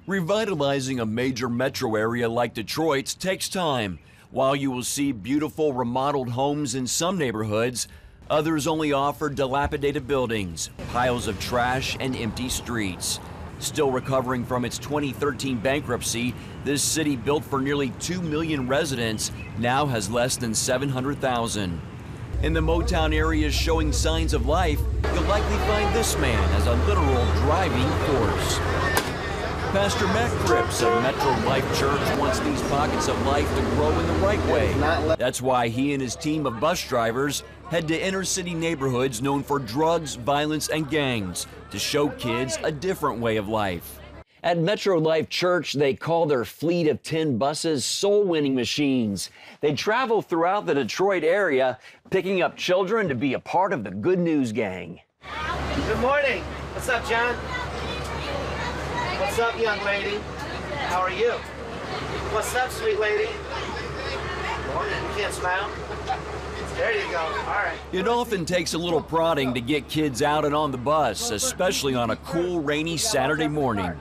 Revitalizing a major metro area like Detroit's takes time. While you will see beautiful remodeled homes in some neighborhoods, others only offer dilapidated buildings, piles of trash, and empty streets. Still recovering from its 2013 bankruptcy, this city, built for nearly 2 million residents, now has less than 700,000. In the Motown area showing signs of life, you'll likely find this man as a literal driving force. Pastor Matt Cripps of Metro Life Church wants these pockets of life to grow in the right way. That's why he and his team of bus drivers head to inner city neighborhoods known for drugs, violence, and gangs to show kids a different way of life. At Metro Life Church, they call their fleet of 10 buses soul-winning machines. They travel throughout the Detroit area, picking up children to be a part of the Good News Gang. Good morning. What's up, John? What's up, young lady? How are you? What's up, sweet lady? Morning. You can't smile? There you go. All right. It often takes a little prodding to get kids out and on the bus, especially on a cool, rainy Saturday morning.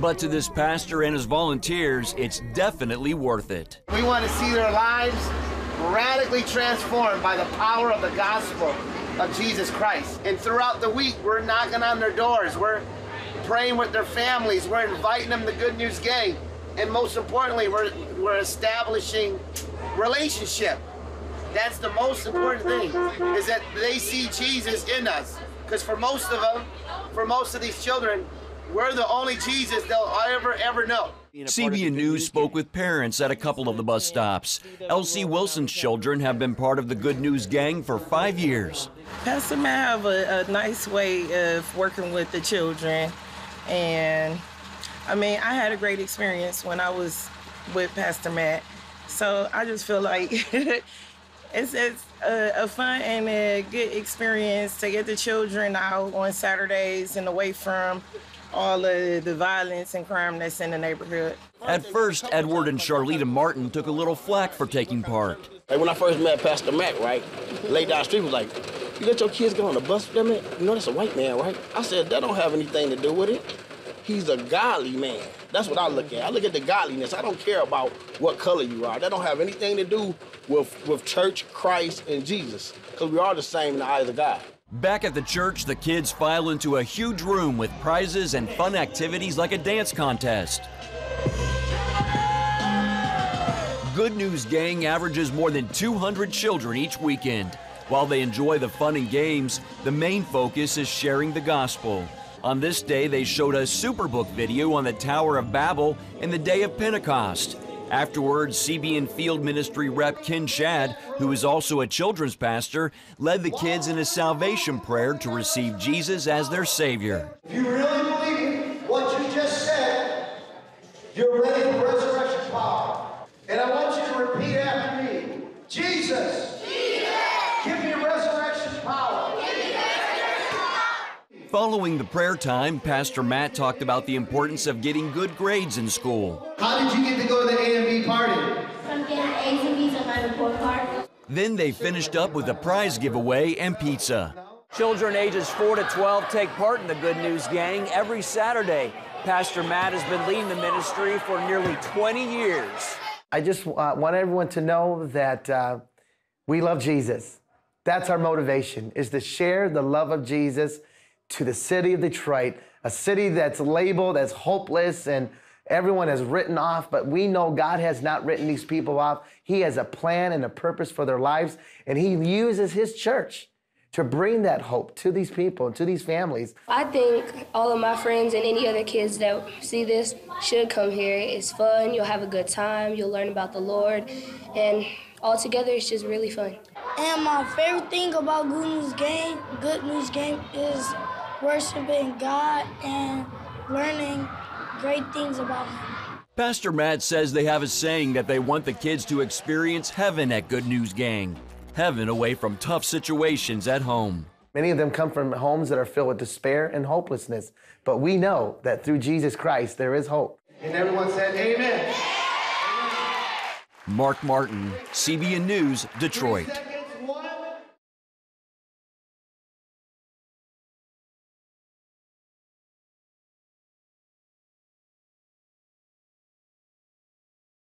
But to this pastor and his volunteers, it's definitely worth it. We want to see their lives radically transformed by the power of the gospel of Jesus Christ. And throughout the week, we're knocking on their doors. We're praying with their families. We're inviting them to Good News Gang. And most importantly, we're establishing relationship. That's the most important thing, is that they see Jesus in us. Because for most of them, for most of these children, we're the only Jesus they'll ever know. CBN News spoke with parents at a couple of the bus stops. Elsie Wilson's children have been part of the Good News Gang for 5 years. Pastor Matt have a nice way of working with the children. And I mean, I had a great experience when I was with Pastor Matt. So I just feel like it's a fun and a good experience to get the children out on Saturdays and away from all of the violence and crime that's in the neighborhood. At first, Edward and Charlita Martin took a little flack for taking part. Like when I first met Pastor Matt, right, laid down the street was like, you let your kids go on the bus with them? You know that's a white man, right? I said, that don't have anything to do with it. He's a godly man. That's what I look at. I look at the godliness. I don't care about what color you are. That don't have anything to do with church, Christ, and Jesus, because we are the same in the eyes of God. Back at the church, the kids file into a huge room with prizes and fun activities like a dance contest. Good News Gang averages more than 200 children each weekend. While they enjoy the fun and games, the main focus is sharing the gospel. On this day, they showed a Superbook video on the Tower of Babel and the day of Pentecost. Afterwards, CBN Field Ministry rep Ken Shad, who is also a children's pastor, led the kids in a salvation prayer to receive Jesus as their Savior. If you really believe what you just said, you're ready for resurrection power. And I want you to repeat after me. Jesus, give me resurrection power. Following the prayer time, Pastor Matt talked about the importance of getting good grades in school. How did you get to go to the A and B party? I'm getting A's and B's on my report card. Then they finished up with a prize giveaway and pizza. Children ages 4 to 12 take part in the Good News Gang every Saturday. Pastor Matt has been leading the ministry for nearly 20 years. I just want everyone to know that we love Jesus. That's our motivation, is to share the love of Jesus to the city of Detroit, a city that's labeled as hopeless and everyone has written off, but we know God has not written these people off. He has a plan and a purpose for their lives, and He uses His church to bring that hope to these people, to these families. I think all of my friends and any other kids that see this should come here. It's fun, you'll have a good time, you'll learn about the Lord, and altogether it's just really fun. And my favorite thing about Good News Gang is worshiping God and learning great things about Him. Pastor Matt says they have a saying that they want the kids to experience heaven at Good News Gang. Heaven away from tough situations at home. Many of them come from homes that are filled with despair and hopelessness, but we know that through Jesus Christ there is hope. And everyone said, amen. Mark Martin, CBN News, Detroit.